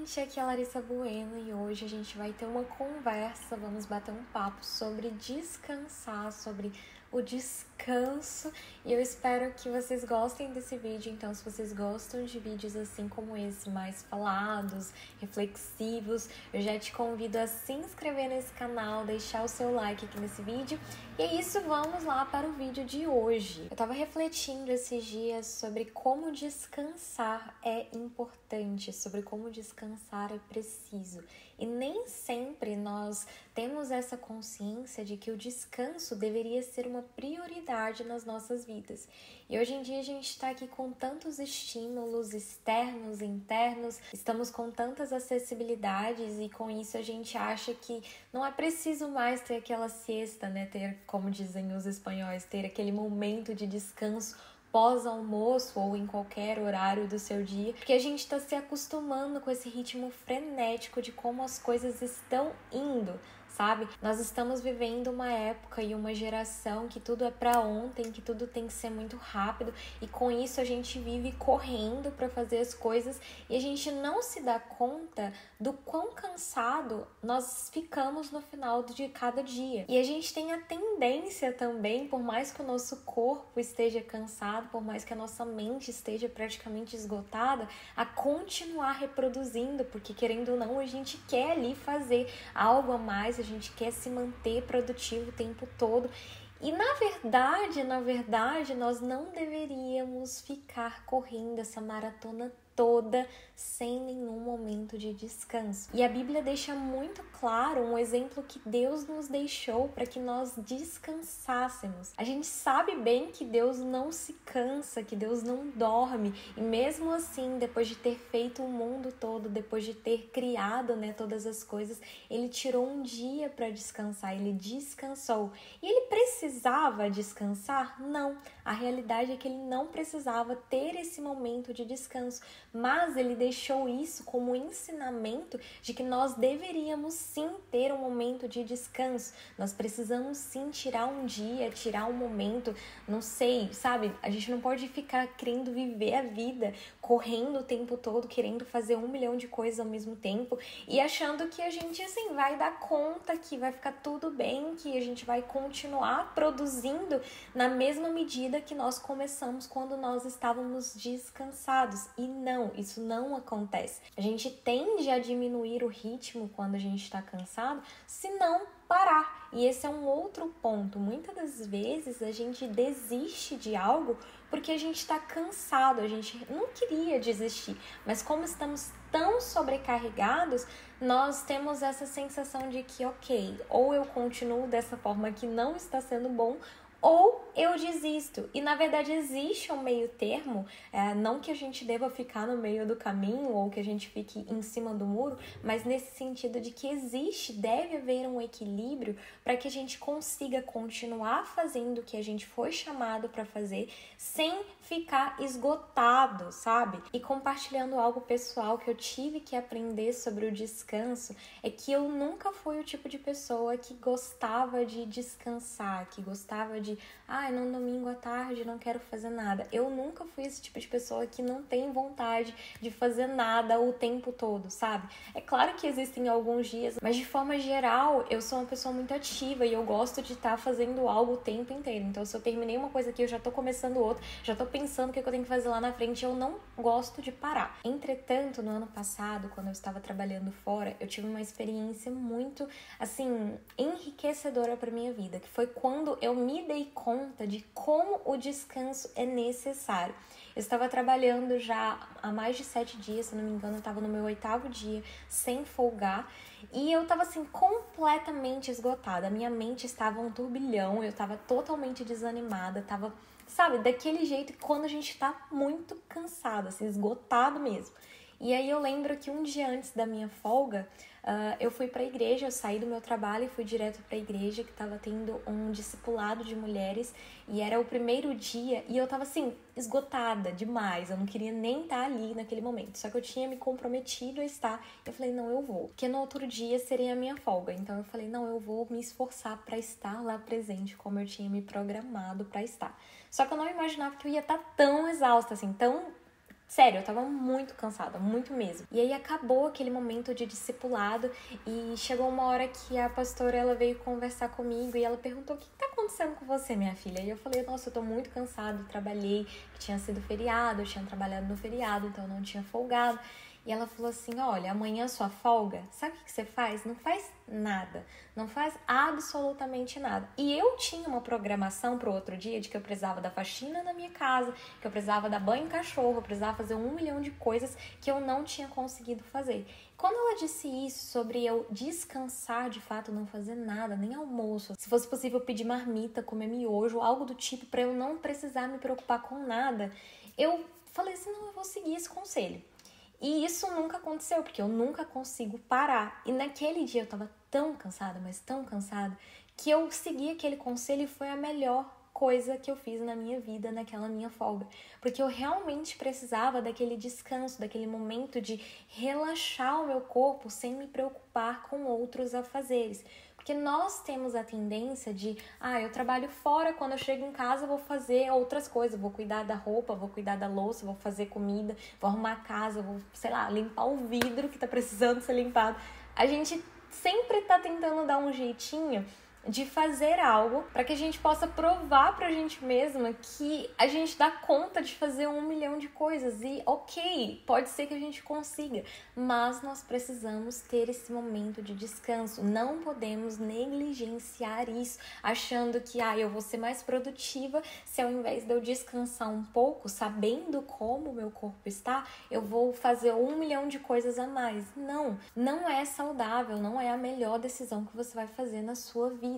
gente, aqui é a Larissa Bueno e hoje a gente vai ter uma conversa, vamos bater um papo sobre descansar, sobre o descanso, e eu espero que vocês gostem desse vídeo. Então, se vocês gostam de vídeos assim como esse, mais falados, reflexivos, eu já te convido a se inscrever nesse canal, deixar o seu like aqui nesse vídeo. E é isso, vamos lá para o vídeo de hoje. Eu tava refletindo esses dias sobre como descansar é importante, sobre como descansar é preciso. E nem sempre nós temos essa consciência de que o descanso deveria ser uma prioridade nas nossas vidas. E hoje em dia a gente está aqui com tantos estímulos externos e internos, estamos com tantas acessibilidades e com isso a gente acha que não é preciso mais ter aquela siesta, né? Ter, como dizem os espanhóis, ter aquele momento de descanso pós-almoço ou em qualquer horário do seu dia, porque a gente está se acostumando com esse ritmo frenético de como as coisas estão indo, sabe? Nós estamos vivendo uma época e uma geração que tudo é para ontem, que tudo tem que ser muito rápido, e com isso a gente vive correndo para fazer as coisas e a gente não se dá conta do quão cansado nós ficamos no final de cada dia. E a gente tem a tendência também, por mais que o nosso corpo esteja cansado, por mais que a nossa mente esteja praticamente esgotada, a continuar reproduzindo, porque querendo ou não, a gente quer ali fazer algo a mais, a gente quer se manter produtivo o tempo todo. E na verdade, nós não deveríamos ficar correndo essa maratona toda sem nenhum momento de descanso. E a Bíblia deixa muito claro um exemplo que Deus nos deixou para que nós descansássemos. A gente sabe bem que Deus não se cansa, que Deus não dorme, e mesmo assim, depois de ter feito o mundo todo, depois de ter criado, todas as coisas, ele tirou um dia para descansar, ele descansou. E ele precisava descansar? Não. A realidade é que ele não precisava ter esse momento de descanso, mas ele deixou isso como ensinamento de que nós deveríamos sim ter um momento de descanso. Nós precisamos sim tirar um dia, tirar um momento, não sei, sabe? A gente não pode ficar querendo viver a vida, correndo o tempo todo, querendo fazer 1 milhão de coisas ao mesmo tempo e achando que a gente assim vai dar conta, que vai ficar tudo bem, que a gente vai continuar produzindo na mesma medida que nós começamos quando nós estávamos descansados. E não, isso não acontece. A gente tende a diminuir o ritmo quando a gente está cansado, se não parar. E esse é um outro ponto. Muitas das vezes a gente desiste de algo porque a gente está cansado, a gente não queria desistir, mas como estamos tão sobrecarregados, nós temos essa sensação de que, ok, ou eu continuo dessa forma que não está sendo bom, ou eu desisto. E na verdade existe um meio termo, não que a gente deva ficar no meio do caminho ou que a gente fique em cima do muro, mas nesse sentido de que deve haver um equilíbrio para que a gente consiga continuar fazendo o que a gente foi chamado para fazer sem ficar esgotado, sabe? E compartilhando algo pessoal que eu tive que aprender sobre o descanso, é que eu nunca fui o tipo de pessoa que gostava de descansar, que gostava de no domingo à tarde não quero fazer nada. Eu nunca fui esse tipo de pessoa que não tem vontade de fazer nada o tempo todo, sabe? É claro que existem alguns dias, mas de forma geral eu sou uma pessoa muito ativa e eu gosto de estar fazendo algo o tempo inteiro. Então se eu terminei uma coisa aqui, eu já tô começando outra, já tô pensando o que eu tenho que fazer lá na frente, eu não gosto de parar. Entretanto, no ano passado, quando eu estava trabalhando fora, eu tive uma experiência muito, assim, enriquecedora para minha vida, que foi quando eu me dei conta de como o descanso é necessário. Eu estava trabalhando já há mais de 7 dias, se não me engano, eu estava no meu 8º dia, sem folgar, e eu estava assim, completamente esgotada. A minha mente estava um turbilhão, eu estava totalmente desanimada, estava, sabe, daquele jeito que quando a gente está muito cansado, assim, esgotado mesmo. E aí eu lembro que um dia antes da minha folga, eu fui para a igreja, eu saí do meu trabalho e fui direto para a igreja, que estava tendo um discipulado de mulheres, e era o primeiro dia, e eu tava assim, esgotada demais, eu não queria nem estar ali naquele momento, só que eu tinha me comprometido a estar, eu falei, não, eu vou, porque no outro dia seria a minha folga, então eu falei, não, eu vou me esforçar para estar lá presente, como eu tinha me programado para estar. Só que eu não imaginava que eu ia estar tão exausta, assim, tão Sério, eu tava muito cansada, muito mesmo. E aí acabou aquele momento de discipulado e chegou uma hora que a pastora, ela veio conversar comigo e ela perguntou: o que tá acontecendo com você, minha filha? E eu falei: nossa, eu tô muito cansada, trabalhei, que tinha sido feriado, eu tinha trabalhado no feriado, então eu não tinha folgado. E ela falou assim: olha, amanhã é sua folga, sabe o que você faz? Não faz nada, não faz absolutamente nada. E eu tinha uma programação pro outro dia de que eu precisava da faxina na minha casa, que eu precisava dar banho em cachorro, eu precisava fazer 1 milhão de coisas que eu não tinha conseguido fazer. Quando ela disse isso sobre eu descansar, de fato, não fazer nada, nem almoço, se fosse possível pedir marmita, comer miojo, algo do tipo, para eu não precisar me preocupar com nada, eu falei assim: não, eu vou seguir esse conselho. E isso nunca aconteceu, porque eu nunca consigo parar. E naquele dia eu tava tão cansada, mas tão cansada, que eu segui aquele conselho e foi a melhor coisa que eu fiz na minha vida, naquela minha folga. Porque eu realmente precisava daquele descanso, daquele momento de relaxar o meu corpo sem me preocupar com outros afazeres. Porque nós temos a tendência de, eu trabalho fora, quando eu chego em casa eu vou fazer outras coisas, vou cuidar da roupa, vou cuidar da louça, vou fazer comida, vou arrumar a casa, vou, limpar o vidro que tá precisando ser limpado. A gente sempre tá tentando dar um jeitinho de fazer algo para que a gente possa provar pra gente mesma que a gente dá conta de fazer 1 milhão de coisas. E ok, pode ser que a gente consiga, mas nós precisamos ter esse momento de descanso. Não podemos negligenciar isso, achando que eu vou ser mais produtiva se ao invés de eu descansar um pouco, sabendo como o meu corpo está, eu vou fazer 1 milhão de coisas a mais. Não é saudável, não é a melhor decisão que você vai fazer na sua vida.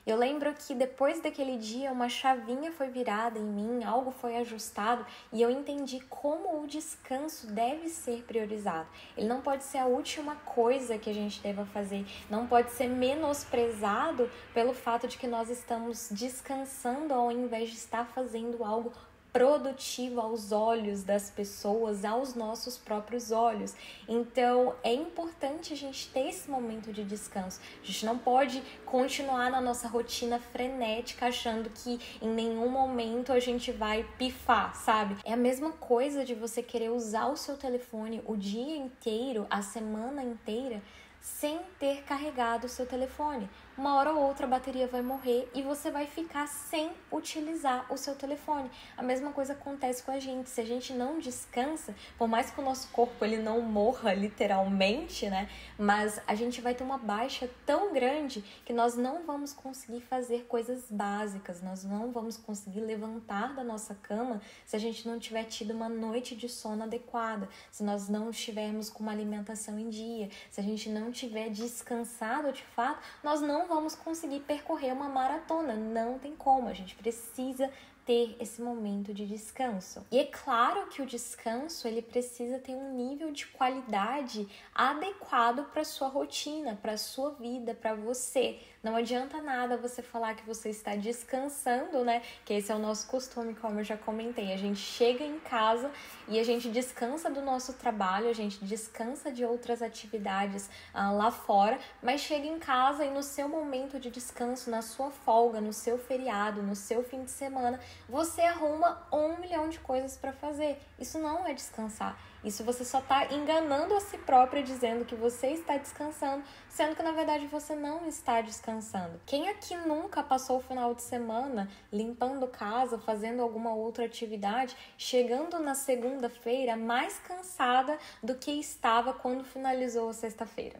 Eu lembro que depois daquele dia uma chavinha foi virada em mim, algo foi ajustado e eu entendi como o descanso deve ser priorizado. Ele não pode ser a última coisa que a gente deva fazer, não pode ser menosprezado pelo fato de que nós estamos descansando ao invés de estar fazendo algo produtivo aos olhos das pessoas, aos nossos próprios olhos. Então, é importante a gente ter esse momento de descanso. A gente não pode continuar na nossa rotina frenética achando que em nenhum momento a gente vai pifar, sabe? É a mesma coisa de você querer usar o seu telefone o dia inteiro, a semana inteira, sem ter carregado o seu telefone. Uma hora ou outra a bateria vai morrer e você vai ficar sem utilizar o seu telefone. A mesma coisa acontece com a gente. Se a gente não descansa, por mais que o nosso corpo ele não morra literalmente, né? Mas a gente vai ter uma baixa tão grande que nós não vamos conseguir fazer coisas básicas. Nós não vamos conseguir levantar da nossa cama se a gente não tiver tido uma noite de sono adequada, se nós não estivermos com uma alimentação em dia, se a gente não tiver descansado de fato, nós não vamos conseguir percorrer uma maratona. Não tem como, a gente precisa ter esse momento de descanso. E é claro que o descanso ele precisa ter um nível de qualidade adequado para sua rotina, para sua vida, para você. Não adianta nada você falar que você está descansando, né? Que esse é o nosso costume, como eu já comentei. A gente chega em casa e a gente descansa do nosso trabalho, a gente descansa de outras atividades lá fora, mas chega em casa e no seu momento de descanso, na sua folga, no seu feriado, no seu fim de semana, você arruma 1 milhão de coisas para fazer. Isso não é descansar. Isso você só está enganando a si própria dizendo que você está descansando, sendo que na verdade você não está descansando. Quem aqui nunca passou o final de semana limpando casa, fazendo alguma outra atividade, chegando na segunda-feira mais cansada do que estava quando finalizou a sexta-feira?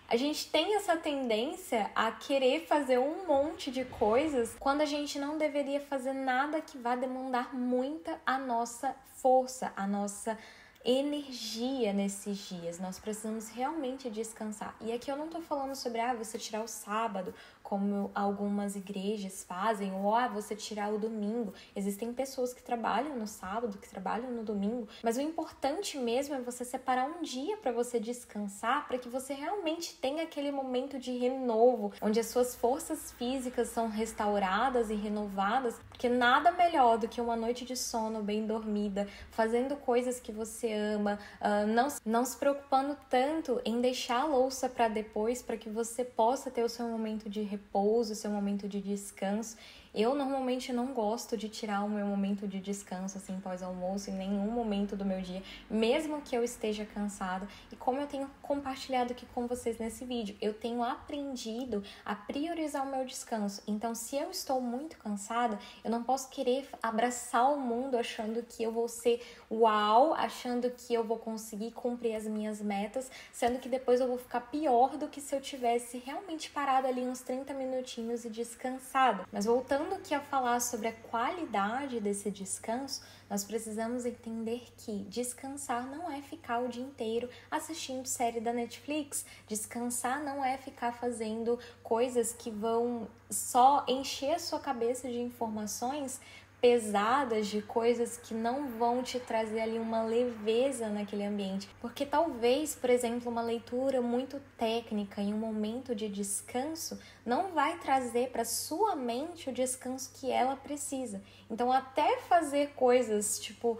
A gente tem essa tendência a querer fazer um monte de coisas quando a gente não deveria fazer nada que vá demandar muita a nossa força, a nossa energia nesses dias. Nós precisamos realmente descansar. E aqui eu não tô falando sobre você tirar o sábado, como algumas igrejas fazem, ou você tirar o domingo. Existem pessoas que trabalham no sábado, que trabalham no domingo, mas o importante mesmo é você separar um dia para você descansar, para que você realmente tenha aquele momento de renovo, onde as suas forças físicas são restauradas e renovadas, porque nada melhor do que uma noite de sono bem dormida, fazendo coisas que você ama, não se preocupando tanto em deixar a louça para depois, para que você possa ter o seu momento de repouso, seu momento de descanso. Eu normalmente não gosto de tirar o meu momento de descanso, assim, pós-almoço, em nenhum momento do meu dia, mesmo que eu esteja cansada. E como eu tenho compartilhado aqui com vocês nesse vídeo, eu tenho aprendido a priorizar o meu descanso. Então, se eu estou muito cansada, eu não posso querer abraçar o mundo achando que eu vou ser uau, achando que eu vou conseguir cumprir as minhas metas, sendo que depois eu vou ficar pior do que se eu tivesse realmente parado ali uns 30 minutinhos e descansado. Mas voltando aqui a falar sobre a qualidade desse descanso, nós precisamos entender que descansar não é ficar o dia inteiro assistindo série da Netflix. Descansar não é ficar fazendo coisas que vão só encher a sua cabeça de informações pesadas, de coisas que não vão te trazer ali uma leveza naquele ambiente. Porque talvez, por exemplo, uma leitura muito técnica em um momento de descanso não vai trazer para sua mente o descanso que ela precisa. Então, até fazer coisas tipo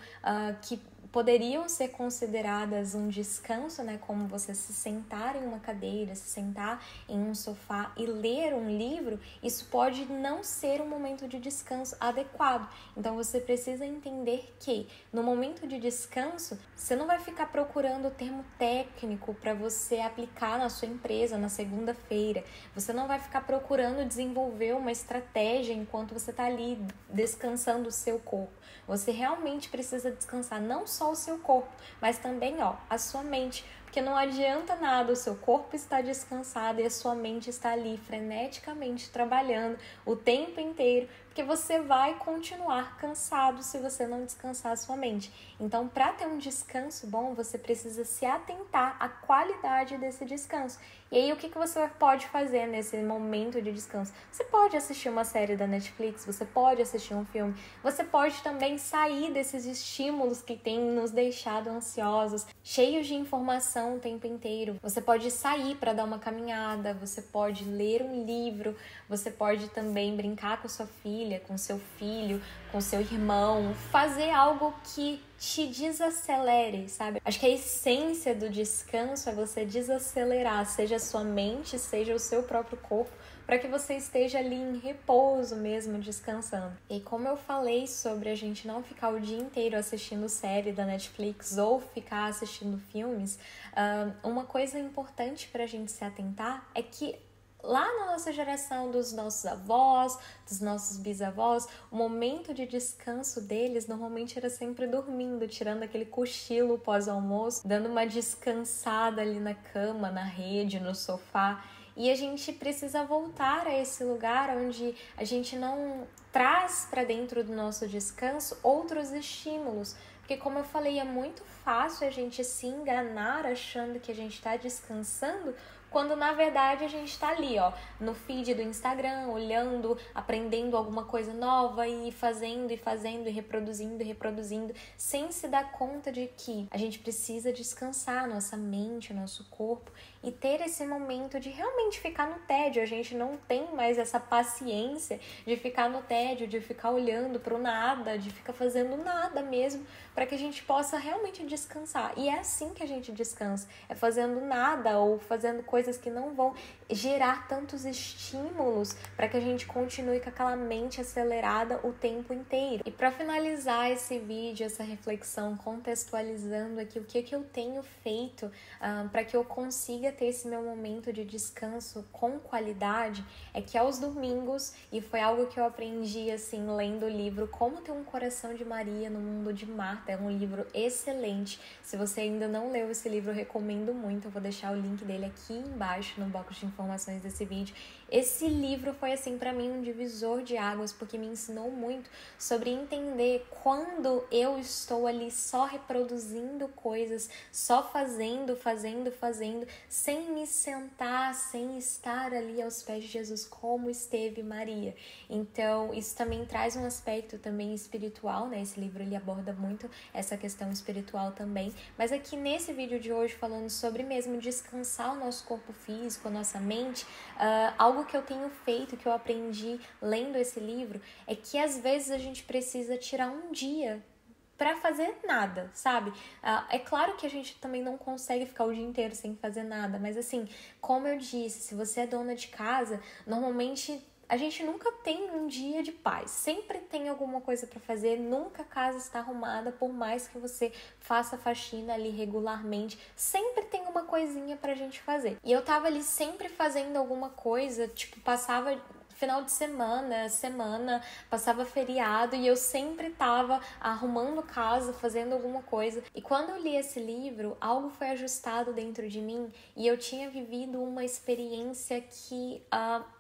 que poderiam ser consideradas um descanso, né? Como você se sentar em uma cadeira, se sentar em um sofá e ler um livro, isso pode não ser um momento de descanso adequado. Então você precisa entender que no momento de descanso, você não vai ficar procurando o termo técnico para você aplicar na sua empresa na segunda-feira. Você não vai ficar procurando desenvolver uma estratégia enquanto você está ali descansando o seu corpo. Você realmente precisa descansar não só o seu corpo, mas também a sua mente. Porque não adianta nada o seu corpo estar descansado e a sua mente está ali freneticamente trabalhando o tempo inteiro, porque você vai continuar cansado se você não descansar a sua mente. Então, para ter um descanso bom, você precisa se atentar à qualidade desse descanso. E aí, o que você pode fazer nesse momento de descanso? Você pode assistir uma série da Netflix, você pode assistir um filme, você pode também sair desses estímulos que têm nos deixado ansiosos, cheios de informação o tempo inteiro. Você pode sair para dar uma caminhada, você pode ler um livro, você pode também brincar com sua filha, com seu filho, com seu irmão, fazer algo que te desacelere, sabe? Acho que a essência do descanso é você desacelerar, seja a sua mente, seja o seu próprio corpo, para que você esteja ali em repouso mesmo, descansando. E como eu falei sobre a gente não ficar o dia inteiro assistindo série da Netflix ou ficar assistindo filmes, uma coisa importante para a gente se atentar é que lá na nossa geração, dos nossos avós, dos nossos bisavós, o momento de descanso deles normalmente era sempre dormindo, tirando aquele cochilo pós-almoço, dando uma descansada ali na cama, na rede, no sofá. E a gente precisa voltar a esse lugar onde a gente não traz para dentro do nosso descanso outros estímulos. Porque, como eu falei, é muito fácil a gente se enganar achando que a gente está descansando, quando na verdade a gente está ali, no feed do Instagram, olhando, aprendendo alguma coisa nova e fazendo e reproduzindo, sem se dar conta de que a gente precisa descansar a nossa mente, o nosso corpo e ter esse momento de realmente ficar no tédio. A gente não tem mais essa paciência de ficar no tédio, de ficar olhando para o nada, de ficar fazendo nada mesmo, para que a gente possa realmente descansar. E é assim que a gente descansa, é fazendo nada ou fazendo coisas que não vão gerar tantos estímulos para que a gente continue com aquela mente acelerada o tempo inteiro. E para finalizar esse vídeo, essa reflexão, contextualizando aqui o que eu tenho feito para que eu consiga ter esse meu momento de descanso com qualidade, é que aos domingos, e foi algo que eu aprendi assim lendo o livro Como Ter um Coração de Maria no Mundo de Marta, é um livro excelente. Se você ainda não leu esse livro, eu recomendo muito, eu vou deixar o link dele aqui embaixo no box de informações desse vídeo. Esse livro foi assim para mim um divisor de águas, porque me ensinou muito sobre entender quando eu estou ali só reproduzindo coisas, só fazendo, sem me sentar, sem estar ali aos pés de Jesus como esteve Maria. Então isso também traz um aspecto também espiritual, né? Esse livro ele aborda muito essa questão espiritual também, mas aqui nesse vídeo de hoje falando sobre mesmo descansar o nosso corpo físico, a nossa mente, algo que eu tenho feito, que eu aprendi lendo esse livro, é que às vezes a gente precisa tirar um dia para fazer nada, sabe? É claro que a gente também não consegue ficar o dia inteiro sem fazer nada, mas assim, como eu disse, se você é dona de casa, normalmente a gente nunca tem um dia de paz, sempre tem alguma coisa para fazer, nunca a casa está arrumada, por mais que você faça faxina ali regularmente, sempre tem uma coisinha pra gente fazer. E eu tava ali sempre fazendo alguma coisa, tipo, passava final de semana, passava feriado e eu sempre tava arrumando casa, fazendo alguma coisa. E quando eu li esse livro, algo foi ajustado dentro de mim e eu tinha vivido uma experiência que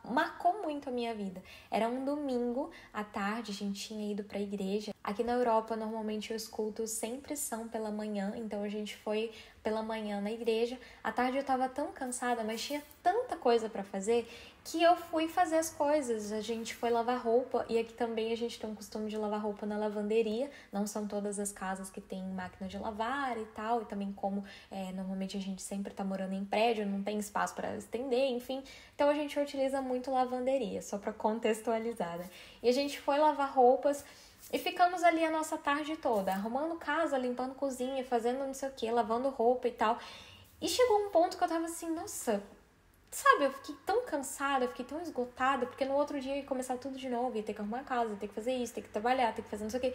marcou muito a minha vida. Era um domingo à tarde, a gente tinha ido pra igreja. Aqui na Europa, normalmente os cultos sempre são pela manhã, então a gente foi pela manhã na igreja. À tarde eu tava tão cansada, mas tinha tanta coisa pra fazer que eu fui fazer as coisas. A gente foi lavar roupa e aqui também a gente tem um costume de lavar roupa na lavanderia. Não são todas as casas que tem máquina de lavar e tal, e também como normalmente a gente sempre tá morando em prédio, não tem espaço para estender, enfim. Então a gente utiliza muito lavanderia, só para contextualizar, né? E a gente foi lavar roupas e ficamos ali a nossa tarde toda, arrumando casa, limpando cozinha, fazendo não sei o que, lavando roupa e tal. E chegou um ponto que eu tava assim, nossa, sabe, eu fiquei tão cansada, eu fiquei tão esgotada, porque no outro dia ia começar tudo de novo, ia ter que arrumar a casa, ia ter que fazer isso, ter que trabalhar, ter que fazer não sei o que.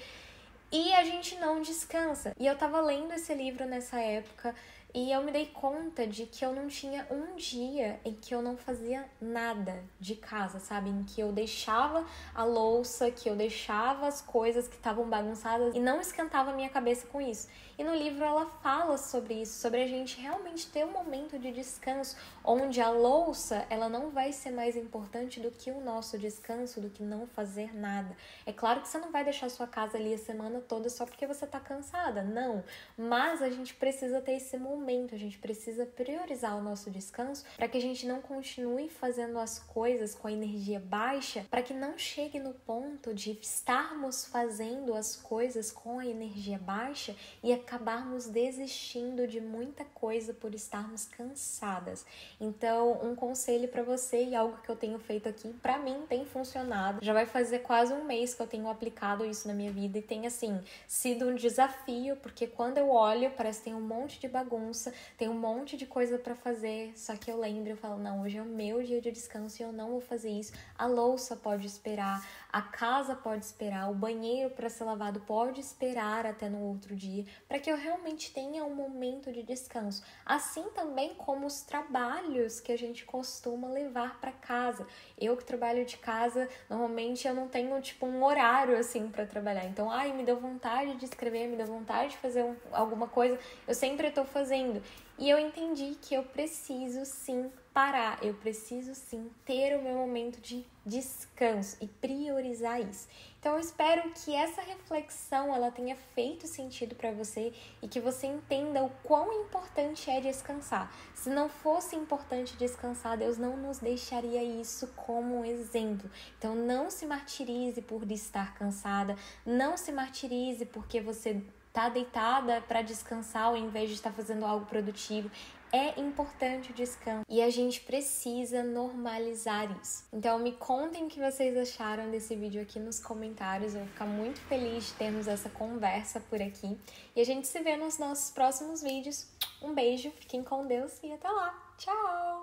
E a gente não descansa. E eu tava lendo esse livro nessa época e eu me dei conta de que eu não tinha um dia em que eu não fazia nada de casa, sabe? Em que eu deixava a louça, que eu deixava as coisas que estavam bagunçadas e não esquentava a minha cabeça com isso. E no livro ela fala sobre isso, sobre a gente realmente ter um momento de descanso, onde a louça, ela não vai ser mais importante do que o nosso descanso, do que não fazer nada. É claro que você não vai deixar a sua casa ali a semana toda só porque você tá cansada, não. Mas a gente precisa ter esse momento, a gente precisa priorizar o nosso descanso para que a gente não continue fazendo as coisas com a energia baixa, para que não chegue no ponto de estarmos fazendo as coisas com a energia baixa e acabarmos desistindo de muita coisa por estarmos cansadas. Então, um conselho para você e algo que eu tenho feito aqui, para mim tem funcionado. Já vai fazer quase um mês que eu tenho aplicado isso na minha vida e tem, assim, sido um desafio, porque quando eu olho, parece que tem um monte de bagunça, tem um monte de coisa para fazer, só que eu lembro, eu falo, não, hoje é o meu dia de descanso e eu não vou fazer isso. A louça pode esperar, a casa pode esperar, o banheiro para ser lavado pode esperar até no outro dia, para que eu realmente tenha um momento de descanso. Assim também como os trabalhos que a gente costuma levar para casa. Eu que trabalho de casa, normalmente eu não tenho tipo um horário assim para trabalhar. Então, me deu vontade de escrever, me deu vontade de fazer alguma coisa, eu sempre estou fazendo. E eu entendi que eu preciso sim parar, eu preciso sim ter o meu momento de descanso e priorizar isso. Então eu espero que essa reflexão ela tenha feito sentido para você e que você entenda o quão importante é descansar. Se não fosse importante descansar, Deus não nos deixaria isso como um exemplo. Então não se martirize por estar cansada, não se martirize porque você tá deitada para descansar ao invés de estar fazendo algo produtivo. É importante o descanso e a gente precisa normalizar isso. Então me contem o que vocês acharam desse vídeo aqui nos comentários. Eu vou ficar muito feliz de termos essa conversa por aqui. E a gente se vê nos nossos próximos vídeos. Um beijo, fiquem com Deus e até lá. Tchau!